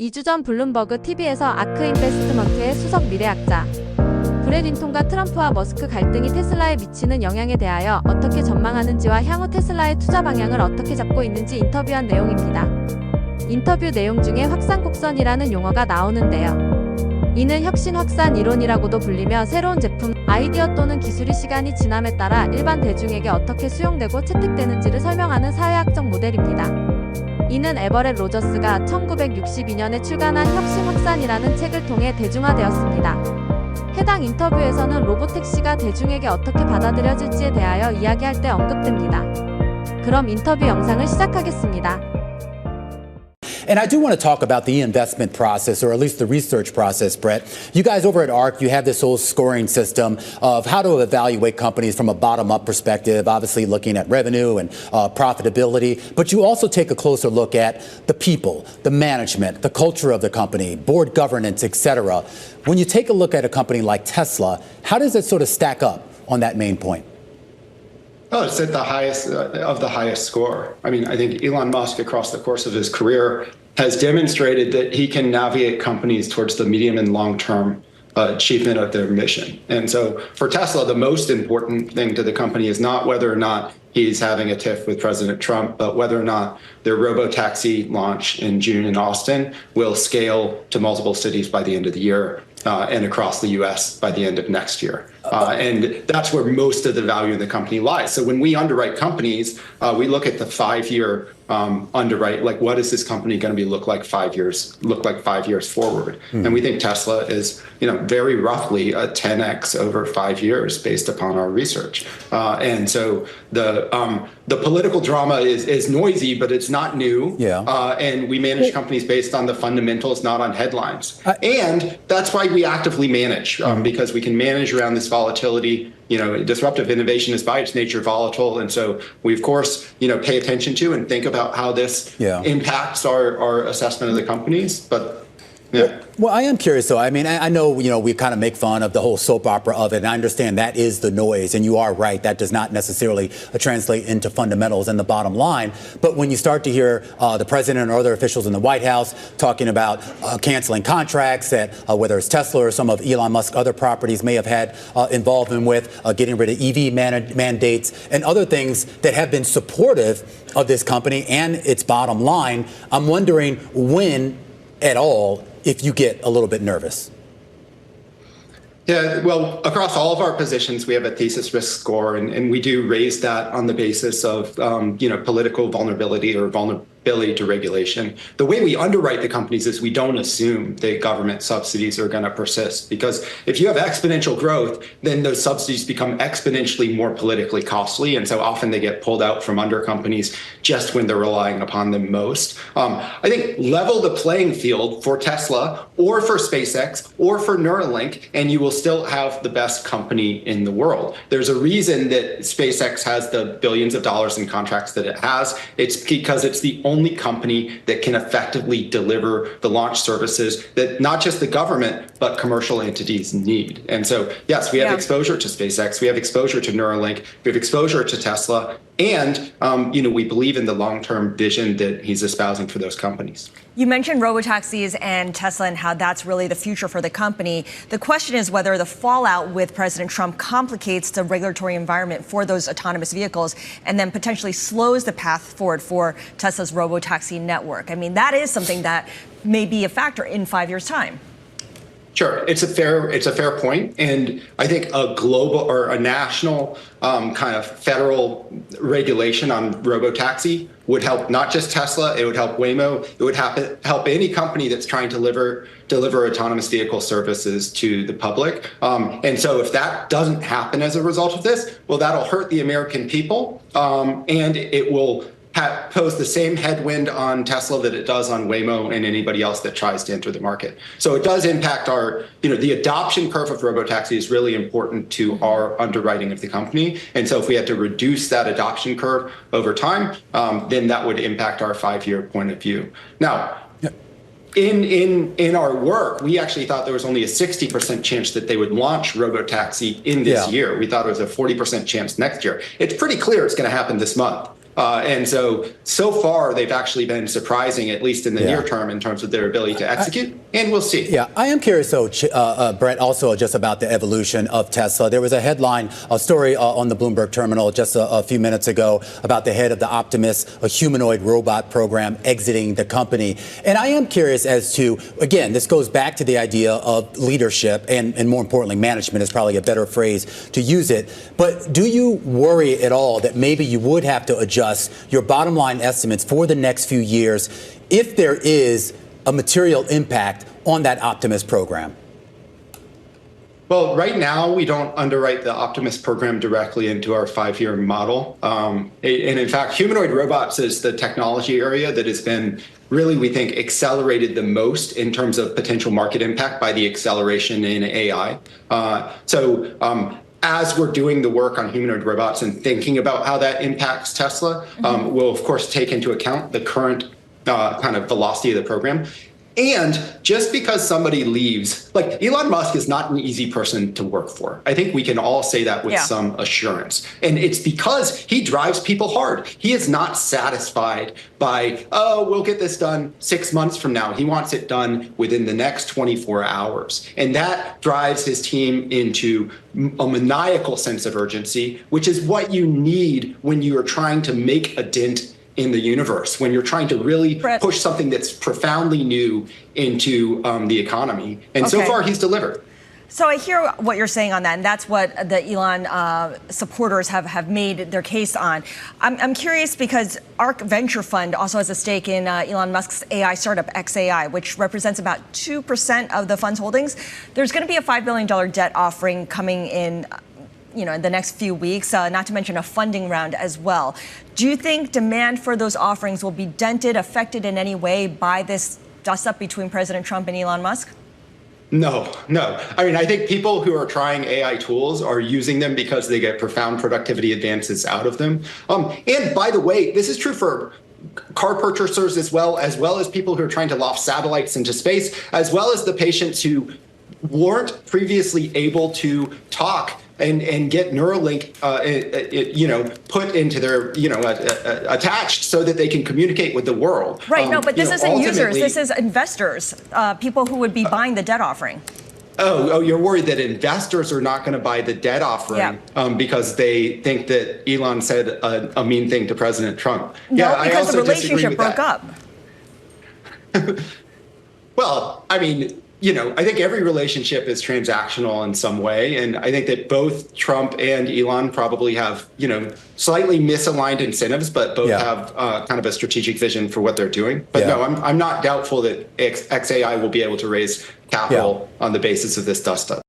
2주 전 블룸버그 TV에서 아크 인베스트먼트의 수석 미래학자 윈톤과 트럼프와 머스크 갈등이 테슬라에 미치는 영향에 대하여 어떻게 전망하는지와 향후 테슬라의 투자 방향을 어떻게 잡고 있는지 인터뷰한 내용입니다. 인터뷰 내용 중에 확산곡선이라는 용어가 나오는데요. 이는 혁신 확산 이론이라고도 불리며 새로운 제품, 아이디어 또는 기술이 시간이 지남에 따라 일반 대중에게 어떻게 수용되고 채택되는지를 설명하는 사회학적 모델입니다. 이는 에버렛 로저스가 1962년에 출간한 혁신 확산이라는 책을 통해 대중화되었습니다. 해당 인터뷰에서는 로보택시가 대중에게 어떻게 받아들여질지에 대하여 이야기할 때 언급됩니다. 그럼 인터뷰 영상을 시작하겠습니다. And I do want to talk about the investment process, or at least the research process, Brett. You guys over at Ark, you have this whole scoring system of how to evaluate companies from a bottom-up perspective, obviously looking at revenue and profitability. But you also take a closer look at the people, the management, the culture of the company, board governance, etc. When you take a look at a company like Tesla, how does it sort of stack up on that main point? Oh, it's at the highest of the highest score. I mean, I think Elon Musk, across the course of his career, has demonstrated that he can navigate companies towards the medium and long-term achievement of their mission. And so for Tesla, the most important thing to the company is not whether or not he's having a tiff with President Trump, but whether or not their robo-taxi launch in June in Austin will scale to multiple cities by the end of the year and across the U.S. by the end of next year. And that's where most of the value of the company lies. So when we underwrite companies, we look at the 5-year underwrite, like what is this company going to look like 5 years forward? And we think Tesla is, very roughly a 10x over 5 years based upon our research. And so the political drama is noisy, but it's not new. Yeah. And we manage companies based on the fundamentals, not on headlines. And that's why we actively manage, because we can manage around this volatility. Disruptive innovation is by its nature volatile. And so we, of course, pay attention to and think about how this impacts our assessment of the companies. But yeah. Well, I am curious, though. I mean, I know, we kind of make fun of the whole soap opera of it, and I understand that is the noise, and you are right. That does not necessarily translate into fundamentals and the bottom line. But when you start to hear the president or other officials in the White House talking about canceling contracts that whether it's Tesla or some of Elon Musk's other properties may have had involvement with, getting rid of EV mandates and other things that have been supportive of this company and its bottom line, I'm wondering when at all if you get a little bit nervous. Yeah, well, across all of our positions, we have a thesis risk score, and we do raise that on the basis of, political vulnerability or vulnerability to regulation. The way we underwrite the companies is we don't assume that government subsidies are going to persist, because if you have exponential growth, then those subsidies become exponentially more politically costly, and so often they get pulled out from under companies just when they're relying upon them most. I think level the playing field for Tesla or for SpaceX or for Neuralink, and you will still have the best company in the world. There's a reason that SpaceX has the billions of dollars in contracts that it has. It's because it's the only company that can effectively deliver the launch services that not just the government, but commercial entities need. And so, yes, we have exposure to SpaceX, we have exposure to Neuralink, we have exposure to Tesla, and we believe in the long-term vision that he's espousing for those companies. You mentioned robotaxis and Tesla and how that's really the future for the company. The question is whether the fallout with President Trump complicates the regulatory environment for those autonomous vehicles and then potentially slows the path forward for Tesla's robotaxi network. I mean, that is something that may be a factor in 5 years' time. Sure, it's a fair point, and I think a global or a national kind of federal regulation on robotaxi would help not just Tesla, it would help Waymo, it would help any company that's trying to deliver autonomous vehicle services to the public. And so if that doesn't happen as a result of this, well, that'll hurt the American people, and it will pose the same headwind on Tesla that it does on Waymo and anybody else that tries to enter the market. So it does impact our, the adoption curve of robotaxi is really important to our underwriting of the company. And so if we had to reduce that adoption curve over time, then that would impact our 5-year point of view. Now, in our work, we actually thought there was only a 60% chance that they would launch robotaxi in this year. We thought it was a 40% chance next year. It's pretty clear it's going to happen this month. And so far, they've actually been surprising, at least in the near term, in terms of their ability to execute. And we'll see. Yeah, I am curious, though, Brett, also just about the evolution of Tesla. There was a headline, a story on the Bloomberg terminal just a few minutes ago about the head of the Optimus, a humanoid robot program, exiting the company. And I am curious as to, again, this goes back to the idea of leadership and more importantly, management is probably a better phrase to use it. But do you worry at all that maybe you would have to adjust your bottom line estimates for the next few years if there is a material impact on that Optimus program? Well, right now, we don't underwrite the Optimus program directly into our 5-year model. And in fact, humanoid robots is the technology area that has been really, we think, accelerated the most in terms of potential market impact by the acceleration in AI. As we're doing the work on humanoid robots and thinking about how that impacts Tesla, we'll, of course, take into account the current kind of velocity of the program. And just because somebody leaves, like Elon Musk is not an easy person to work for. I think we can all say that with some assurance. And it's because he drives people hard. He is not satisfied by, oh, we'll get this done 6 months from now. He wants it done within the next 24 hours. And that drives his team into a maniacal sense of urgency, which is what you need when you are trying to make a dent in the universe, when you're trying to really push something that's profoundly new into the economy. And so far, he's delivered. So I hear what you're saying on that, and that's what the Elon supporters have made their case on. I'm curious because Ark Venture Fund also has a stake in Elon Musk's AI startup xAI, which represents about 2% of the fund's holdings. There's going to be a $5 billion debt offering coming in in the next few weeks, not to mention a funding round as well. Do you think demand for those offerings will be dented, affected in any way by this dust-up between President Trump and Elon Musk? No. I mean, I think people who are trying AI tools are using them because they get profound productivity advances out of them. And by the way, this is true for car purchasers as well as people who are trying to loft satellites into space, as well as the patients who weren't previously able to talk and get Neuralink, put into their, attached so that they can communicate with the world. Right. No, but this isn't users. This is investors, people who would be buying the debt offering. Oh, you're worried that investors are not going to buy the debt offering because they think that Elon said a mean thing to President Trump. No, because the relationship broke up. Well, I mean, I think every relationship is transactional in some way. And I think that both Trump and Elon probably have, slightly misaligned incentives, but both have kind of a strategic vision for what they're doing. But no, I'm not doubtful that xAI will be able to raise capital on the basis of this dust up.